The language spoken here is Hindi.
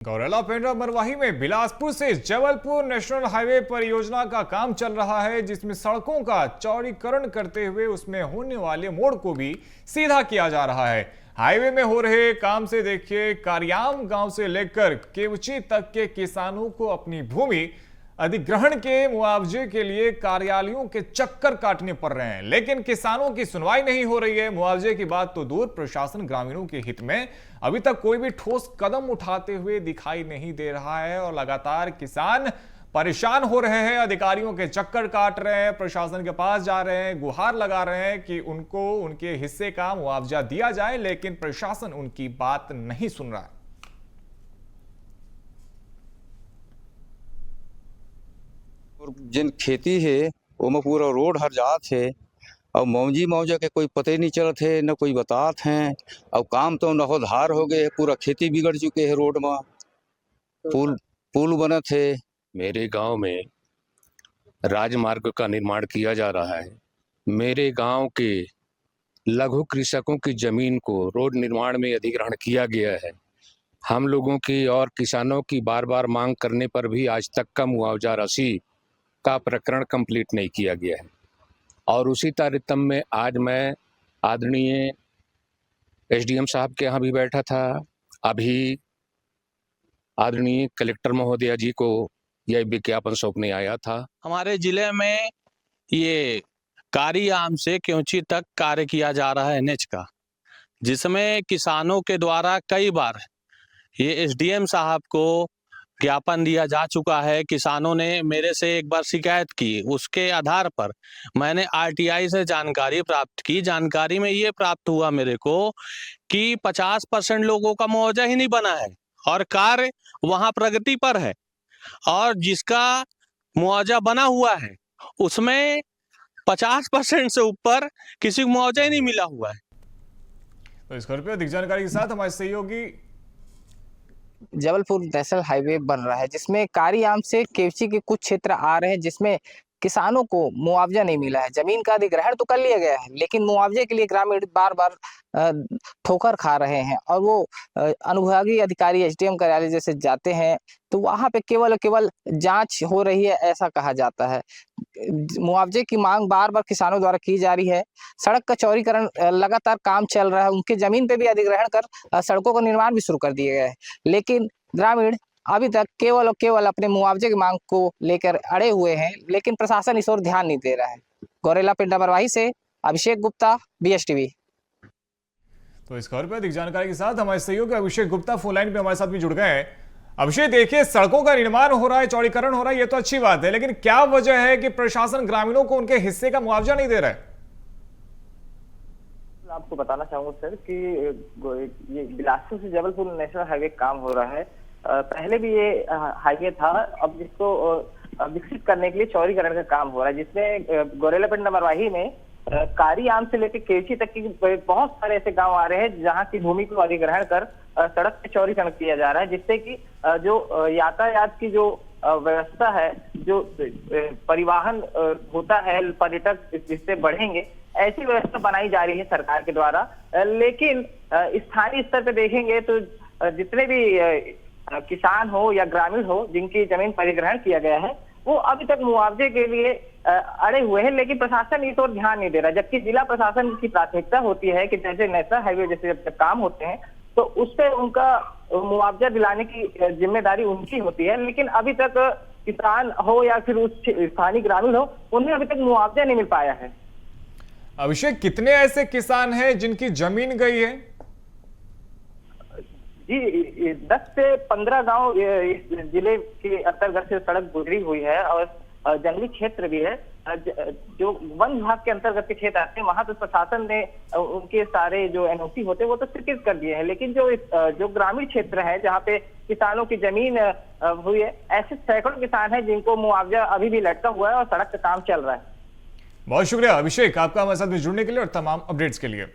गौरेला पेंड्रा मरवाही में बिलासपुर से जबलपुर नेशनल हाईवे परियोजना का काम चल रहा है, जिसमें सड़कों का चौड़ीकरण करते हुए उसमें होने वाले मोड़ को भी सीधा किया जा रहा है। हाईवे में हो रहे काम से देखिए, कारियाम गांव से लेकर केवची तक के किसानों को अपनी भूमि अधिग्रहण के मुआवजे के लिए कार्यालयों के चक्कर काटने पड़ रहे हैं, लेकिन किसानों की सुनवाई नहीं हो रही है। मुआवजे की बात तो दूर, प्रशासन ग्रामीणों के हित में अभी तक कोई भी ठोस कदम उठाते हुए दिखाई नहीं दे रहा है और लगातार किसान परेशान हो रहे हैं, अधिकारियों के चक्कर काट रहे हैं, प्रशासन के पास जा रहे हैं, गुहार लगा रहे हैं कि उनको उनके हिस्से का मुआवजा दिया जाए, लेकिन प्रशासन उनकी बात नहीं सुन रहा है। जिन खेती है वो पूरा रोड हर जात है और मौजा के कोई पते नहीं चलत है, न कोई बात है। और काम तो नहोधार हो गए, पूरा खेती बिगड़ चुके है। रोड में पुल बनत है। मेरे गांव में राजमार्ग का निर्माण किया जा रहा है। मेरे गांव के लघु कृषकों की जमीन को रोड निर्माण में अधिग्रहण किया गया है। हम लोगों की और किसानों की बार बार मांग करने पर भी आज तक का मुआवजा राशि का प्रकरण कंप्लीट नहीं किया गया है। और उसी तारतम्य में आज मैं आदरणीय एसडीएम साहब के यहाँ भी बैठा था। अभी आदरणीय कलेक्टर महोदया जी को यह विज्ञापन सौंपने आया था। हमारे जिले में ये कारियाम से केवची तक कार्य किया जा रहा है एनएच का, जिसमें किसानों के द्वारा कई बार ये एसडीएम साहब को ज्ञापन दिया जा चुका है। किसानों ने मेरे से एक बार शिकायत की, उसके आधार पर मैंने आरटीआई से जानकारी प्राप्त की। जानकारी में ये प्राप्त हुआ मेरे को कि 50% लोगों का मुआवजा ही नहीं बना है और कार्य वहां प्रगति पर है, और जिसका मुआवजा बना हुआ है उसमें 50% से ऊपर किसी को मुआवजा ही नहीं मिला हुआ है। तो इस खबर पर अधिक जानकारी के साथ हमारे सहयोगी जबलपुर नेशनल हाईवे बन रहा है, जिसमें कारियाम से केवची के कुछ क्षेत्र आ रहे हैं, जिसमें किसानों को मुआवजा नहीं मिला है। जमीन का अधिग्रहण तो कर लिया गया है, लेकिन मुआवजे के लिए ग्रामीण बार बार ठोकर खा रहे हैं। और वो अनुभागीय अधिकारी एसडीएम कार्यालय जैसे जाते हैं तो वहां पे केवल जांच हो रही है, ऐसा कहा जाता है। मुआवजे की मांग बार बार किसानों द्वारा की जा रही है। सड़क का चौड़ीकरण लगातार काम चल रहा है, उनके जमीन पे भी अधिग्रहण कर सड़कों का निर्माण भी शुरू कर दिया गया है, लेकिन ग्रामीण अभी तक केवल और केवल अपने मुआवजे की मांग को लेकर अड़े हुए हैं, लेकिन प्रशासन इस ओर ध्यान नहीं दे रहा है। गौरेला पेंड्रा मरवाही से अभिषेक गुप्ता, BSTV। तो इस खबर पर अधिक जानकारी के साथ हमारे सहयोगी अभिषेक गुप्ता फोन लाइन पे हमारे साथ भी जुड़ गए हैं। अभिषेक, देखिए, सड़कों का निर्माण हो रहा है, चौड़ीकरण हो रहा है, ये तो अच्छी बात है, लेकिन क्या वजह है कि प्रशासन ग्रामीणों को उनके हिस्से का मुआवजा नहीं दे रहा है? आपको बताना चाहूंगा सर कि ये बिलासपुर से जबलपुर नेशनल हाईवे काम हो रहा है। पहले भी ये हाईवे था, अब जिसको विकसित करने के लिए चौड़ीकरण का काम हो रहा है, जिसमें गौरेला पेंड्रा मरवाही में कारियाम से लेकर केवची तक की बहुत सारे ऐसे गांव आ रहे हैं जहां की भूमि को अधिग्रहण कर सड़क पे चौड़ीकरण किया जा रहा है, जिससे कि जो यातायात की जो व्यवस्था है, जो परिवहन होता है, पर्यटक इससे बढ़ेंगे, ऐसी व्यवस्था बनाई जा रही है सरकार के द्वारा। लेकिन स्थानीय स्तर पे देखेंगे तो जितने भी किसान हो या ग्रामीण हो जिनकी जमीन परिग्रहण किया गया है, वो अभी तक मुआवजे के लिए अड़े हुए हैं, लेकिन प्रशासन इस ओर ध्यान नहीं दे रहा। जबकि जिला प्रशासन की प्राथमिकता होती है कि जैसे नेशनल हाईवे जैसे जब काम होते हैं तो उस पर उनका मुआवजा दिलाने की जिम्मेदारी उनकी होती है, लेकिन अभी तक किसान हो या फिर उस स्थानीय ग्रामीण हो, उन्हें अभी तक मुआवजा नहीं मिल पाया है। अभिषेक, कितने ऐसे किसान हैं जिनकी जमीन गई है? जी, 10 से 15 गांव इस जिले के अंतर्गत से सड़क गुजरी हुई है और जंगली क्षेत्र भी है। जो वन विभाग के अंतर्गत के क्षेत्र आते हैं वहां तो प्रशासन ने उनके सारे जो एनओसी होते हैं वो तो स्वीकृत कर दिए हैं, लेकिन जो ग्रामीण क्षेत्र है जहाँ पे किसानों की जमीन हुई है, ऐसे सैकड़ों किसान हैं जिनको मुआवजा अभी भी लटका हुआ है और सड़क का काम चल रहा है। बहुत शुक्रिया अभिषेक, आपका हमारे साथ में जुड़ने के लिए और तमाम अपडेट्स के लिए।